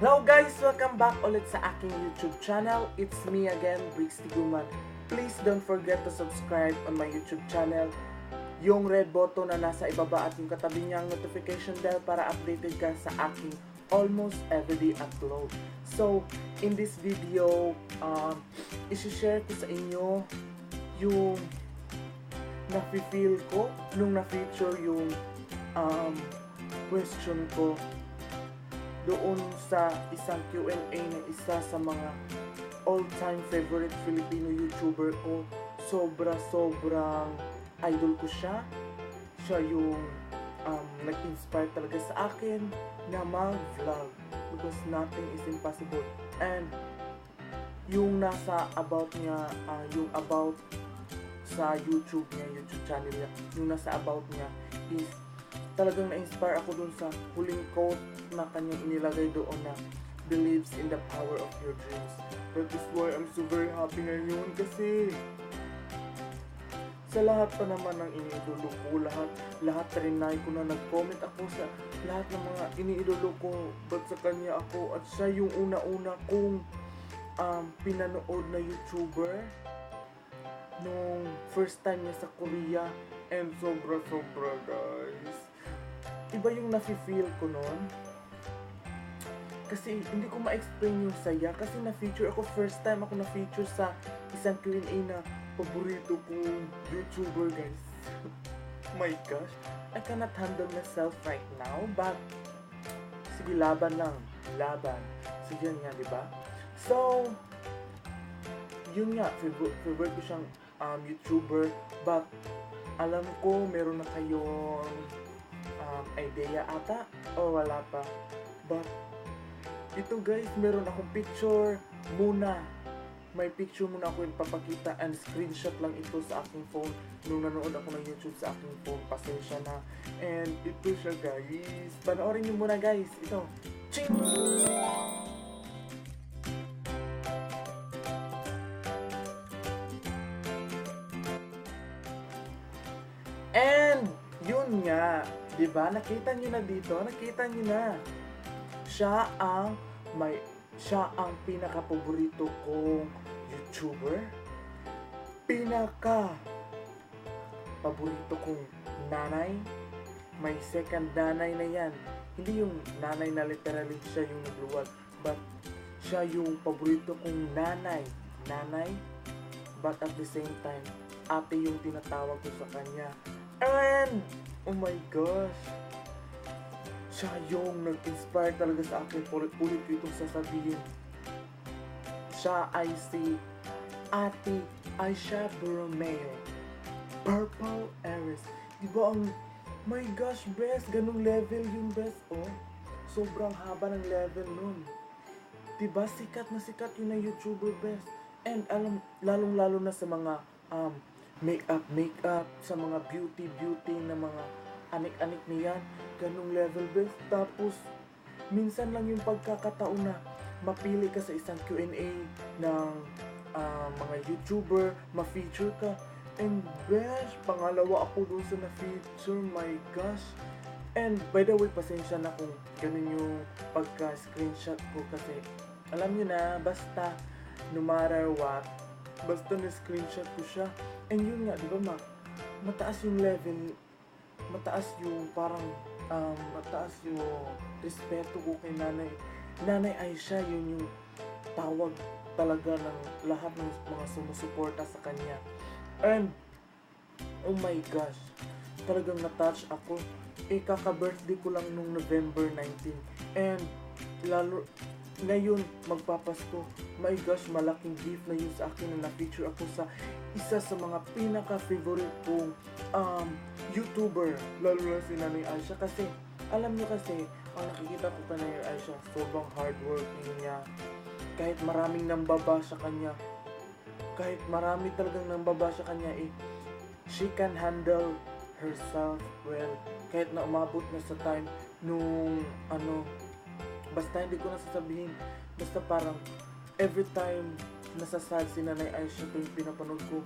Hello guys! Welcome back ulit sa aking YouTube channel. It's me again, Briggs Tiguman. Please don't forget to subscribe on my YouTube channel. Yung red button na nasa ibaba at yung katabi niyang notification bell para updated ka sa aking almost everyday upload. So, in this video, isi-share ko sa inyo yung nafe-feel ko nung na-feature yung question ko doon sa isang Q&A na isa sa mga all-time favorite Filipino YouTuber ko. Sobrang idol ko siya. Siya yung nag-inspire talaga sa akin na mag-vlog because nothing is impossible. And yung nasa about niya, yung about sa YouTube niya, YouTube channel niya, yung nasa about niya is talagang na-inspire ako dun sa huling quote na kanyang inilagay doon na believes in the power of your dreams. That is why I'm so very happy ngayon kasi sa lahat pa naman ng iniidolo ko, lahat trinay ko na nag-comment ako sa lahat ng mga iniidolo ko, but sa kanya ako at siya yung una-una kong pinanood na YouTuber nung first time niya sa Korea, and sobra guys. Iba yung nafe-feel ko nun. Kasi hindi ko ma-explain yung saya. Kasi na-feature ako, first time ako na-feature sa isang Q&A na paborito kong YouTuber guys. My gosh, I cannot handle myself right now. But, sige, laban lang. Laban. So, yun nga, diba? So, yun nga, favorite ko siyang YouTuber. But, alam ko, meron na kayong idea ata o wala pa, but ito guys, meron akong picture muna, may picture muna ako yung papakita and screenshot lang ito sa aking phone nung nanood ako ng YouTube sa aking phone, pasensya na. And ito siya guys, panoorin nyo muna guys, ito, ching! And yun nga, diba? Nakita nyo na dito, nakita nyo na. Siya ang pinaka-paborito kong YouTuber. Pinaka-paborito kong nanay. May second nanay na yan. Hindi yung nanay na literally siya yung nagluwag, but siya yung paborito kong nanay. Nanay, but at the same time, ate yung tinatawag ko sa kanya. And, oh my gosh, siya yung nag-inspire talaga sa akin. Ulit-ulit ko itong sasabihin. Siya ay si Ate Aisha Borromeo, Purple Aries. Diba ang, my gosh, best, ganung level yung best, oh. Sobrang haba ng level nun. Diba, sikat na sikat yun na YouTuber best. And alam, lalong-lalo na sa mga makeup, sa mga beauty na mga anik-anik niyan, ganung level best. Tapos, minsan lang yung pagkakataon na mapili ka sa isang Q&A ng mga YouTuber, ma-feature ka. And besh, pangalawa ako doon sa na-feature, my gosh. And by the way, pasensya na kung ganun yung pagka-screenshot ko kasi alam nyo na, basta no matter what, basta na-screenshot ko siya. And yun nga, di ba mataas yung level, mataas yung parang, mataas yung respeto ko kay Nanay. Nanay Aisha, yun yung tawag talaga ng lahat ng mga sumusuporta sa kanya. And, oh my gosh, talagang na-touch ako. Kaka-birthday ko lang nung November 19. And, lalo, ngayon, magpapasko. My gosh, malaking gift na yun sa akin na na-feature ako sa isa sa mga pinaka-favorite kong YouTuber, lalo na si Nanay Aisha. Kasi, alam niyo kasi, ang nakikita ko kay Nanay Aisha, sobrang hardworking niya. Kahit maraming nambaba sa kanya, kahit marami talagang nambaba sa kanya, she can handle herself well. Kahit na umabot na sa time nung basta hindi ko nasasabihin, basta parang every time nasasad si Nanay Aisha tuwing pinapanood ko,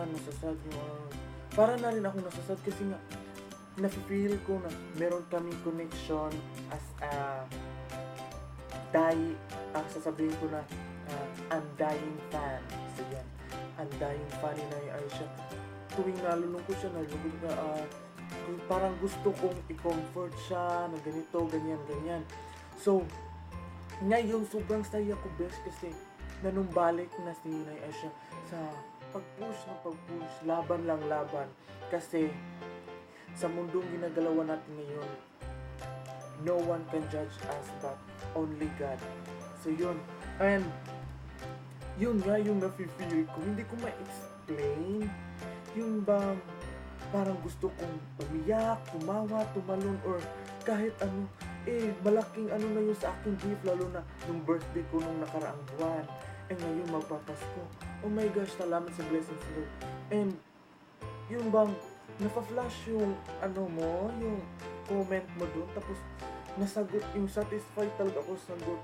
nasasad yung para na rin ako nasasad kasi nga nafe-feel ko na meron kaming connection as a sasabihin ko na undying fan. So yan, undying fan ni Nanay Aisha. Tuwing nalulungkot siya, parang gusto kong i-comfort siya na ganito, ganyan. So, ngayon sobrang saya ko best kasi nanumbalik na si Nanay Aisha sa pag-push, laban lang laban. Kasi sa mundong ginagalawan natin ngayon, no one can judge us but only God. So yun, and yun nga yung nafe-feel ko, hindi ko ma-explain. Yung bang parang gusto kong umiyak, tumawa, tumalon, or kahit ano, malaking ano na yun sa aking gift, lalo na yung birthday ko nung nakaraang buwan. And ngayon magpapasko. Oh my gosh, salamat sa blessings Lord. And yung bang nafa-flash yung ano mo, yung comment mo dun, tapos nasagot, yung satisfied talaga ako sa sagot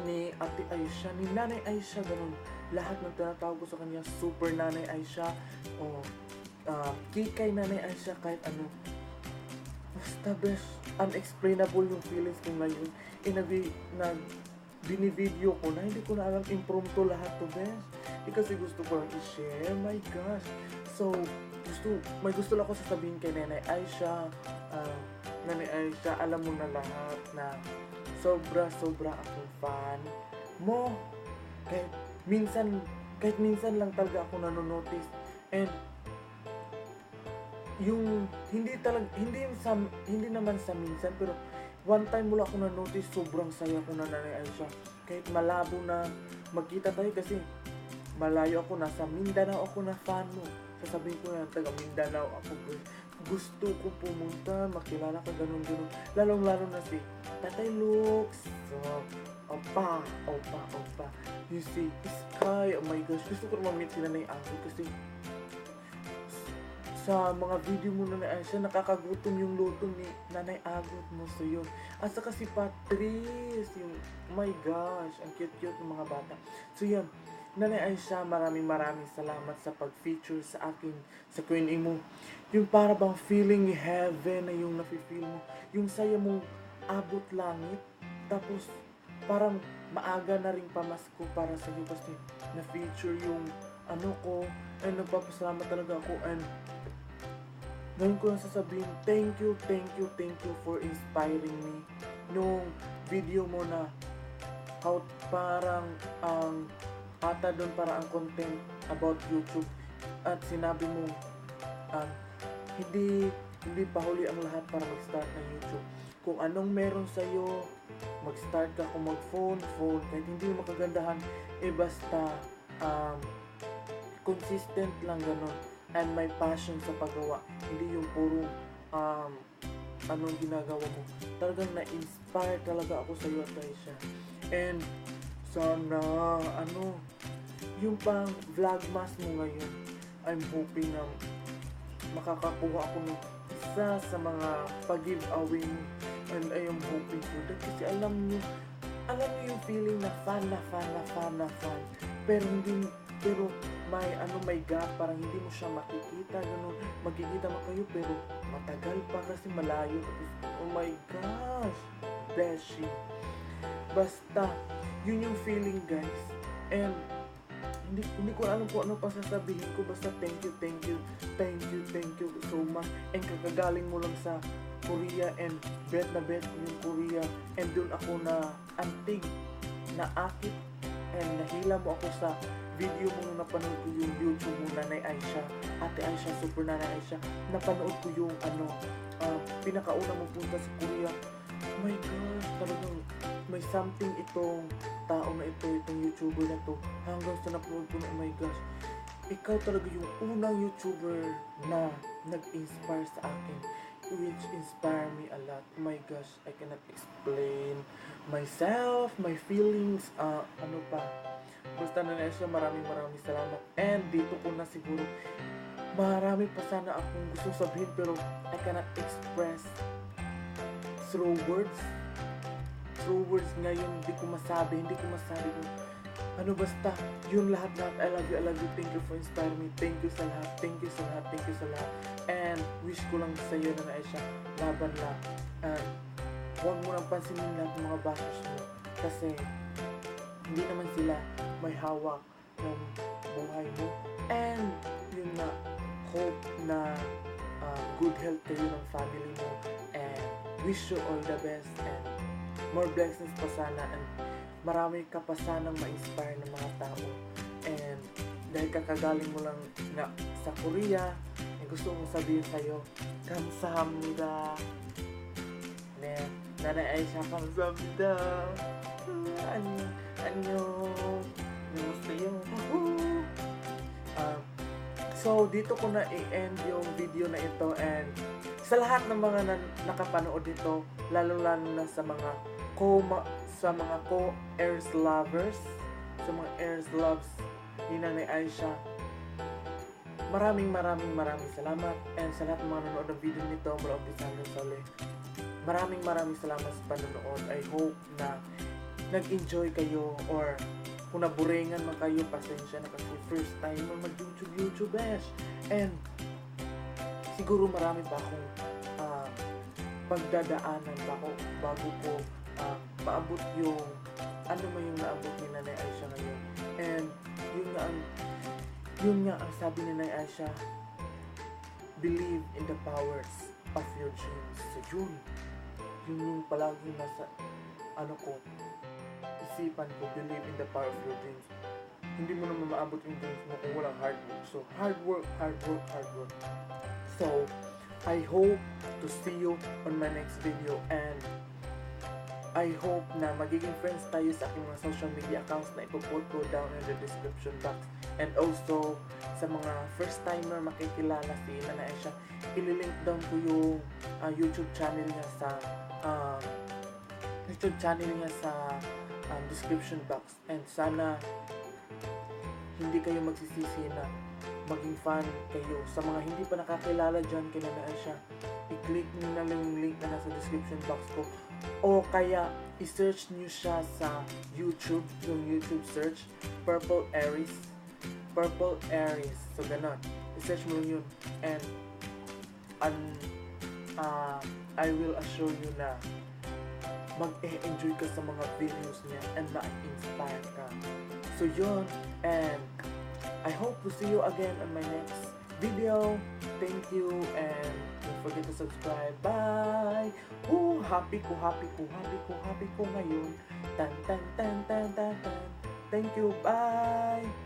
ni Ate Aisha, ni Nanay Aisha, ganun. Lahat ng tinatawag ko sa kanya, Super Nanay Aisha, o Kikay Nanay Aisha, kahit ano. Basta best, unexplainable yung feelings ko ngayon. Binivideo ko na, hindi ko na alam, impromptu lahat to best. Kasi gusto ko lang i-share, my gosh. So, may gusto lang ako sasabihin kay Nanay Aisha. Nanay Aisha, alam mo na lahat na sobra akong fan mo. Kahit minsan lang talaga ako nanonotice. And yung hindi naman sa minsan, pero one time mula ako na-notice, sobrang saya ko na Nanay Aisha. Kahit malabo na magkita tayo kasi malayo ako, nasa Mindanao ako na fan mo. Sasabihin ko na taga Mindanao ako. Gusto ko pumunta, makilala ka, ganun. Lalong-lalo na si Tatay Lux. So, opa. You see, Sky, oh my gosh. Gusto ko ma-meet sila na yung Agot kasi sa mga video mo na Aisha, nakakagutom yung luto ni Nanay Agot mo. So yun. At saka si Patrice, yung, oh my gosh, ang cute-cute ng mga bata. So yun, Nanay Aisha, maraming salamat sa pag-feature sa akin, sa Q&A mo. Yung para bang feeling heaven na yung nafe-feel mo. Yung saya mong abot langit. Tapos, parang maaga na rin pamasko para sa iyo kasi na-feature yung ano ko. And nagpapasalamat talaga ako. And ngayon ko lang sasabihin, thank you for inspiring me. Nung video mo na how parang ang doon para ang content about YouTube, at sinabi mo hindi pa huli ang lahat para mag-start ng YouTube. Kung anong meron sa'yo, mag-start ka. Kung mag-phone, kahit hindi mo makagandahan, basta consistent lang, ganun. And may passion sa paggawa, hindi yung puro anong ginagawa mo. Talagang na-inspire talaga ako sa iyo, Aisha. And sana yung pang vlogmas mo ngayon, I'm hoping na makakakuha ako ng isa sa mga pag-giveaway mo. And I am hoping for that kasi alam niyo yung feeling na fan. Pero may gap, parang hindi mo siya makikita, ganun. Magkikita mo kayo pero matagal pa kasi malayo. Oh my gosh, Beshi. Basta, yun yung feeling, guys. And hindi ko alam kung ano pa sasabihin ko. Basta thank you so much. And kakagaling mo lang sa Korea, and bet ko yung Korea. And dun ako na antig, na akit, and nahila mo ako sa video mo nung napanood ko yung YouTube mo, Nanay Aisha, Ate Aisha, Super Nanay Aisha. Napanood ko yung pinakauna mo punta sa Korea. Oh my gosh, talagang may something itong tao na itong YouTuber na to. Hanggang sa napanood ko na, oh my gosh, ikaw talaga yung unang YouTuber na nag-inspire sa akin, which inspire me a lot. Oh my gosh, I cannot explain myself, my feelings, basta na siya, maraming salamat. And dito ko na siguro, marami pa sana akong gusto sabihin pero I cannot express through words ngayon. Hindi ko masabi kung basta yun lahat. I love you, thank you for inspiring me, thank you sa lahat. And wish ko lang sa iyo na siya, laban lang, and huwag mo nang pansinin lahat ng mga bashers mo. Kasi hindi naman sila may hawak ng buhay mo. And yun nga, hope na good health kayo ng family mo, and wish you all the best and more blessings pa sana, and marami ka pa sanang ma-inspire ng mga tao. And dahil kakagaling mo lang nga sa Korea, gusto kong sabihin sa'yo, 감사합니다. 네, 나는 아이샤 감사합니다. 안녕. Namaste. So, dito ko na i-end yung video na ito, and sa lahat ng mga nakapanood nito, lalo-lalo na sa mga co-heirs lovers, sa mga heirs loves ni Nanay Aisha, maraming salamat. And sa lahat ng mga nanonood ng video nito mula umpisa hanggang sa uli, maraming salamat sa panonood. I hope na nag-enjoy kayo, or kung naburingan man kayo, pasensya na kasi first time mo mag-YouTube besh. And siguro marami pa akong pagdadaanan bago ko maabot yung ano mo yung naabot ni Nanay Aisha ngayon. And yun nga ang sabi ni Nanay Aisha, believe in the powers of your dreams. So yun yung palaging nasa isipan ko, believe in the power of your dreams. Hindi mo naman maabot yung dreams mo kung walang hard work. So hard work. So I hope to see you on my next video, and I hope na magiging friends tayo sa aking mga social media accounts na ipopot ko down in the description box. And also, sa mga first timer makikilala si Nanay Aisha, ililink down ko yung YouTube channel niya sa description box. And sana hindi kayo magsisisi na maging fan kayo. Sa mga hindi pa nakakilala dyan kay Nanay Aisha, i-click nyo na lang yung link na nasa description box ko, o kaya i-search nyo siya sa YouTube, yung YouTube search, Purple Aries. So ganon, i-search mo yun, and I will assure you na mag-enjoy ka sa mga videos niya and ma-inspire ka. So yun, and I hope to see you again on my next video. Thank you, and don't forget to subscribe. Bye! Happy ko ngayon. Tan. Thank you, bye!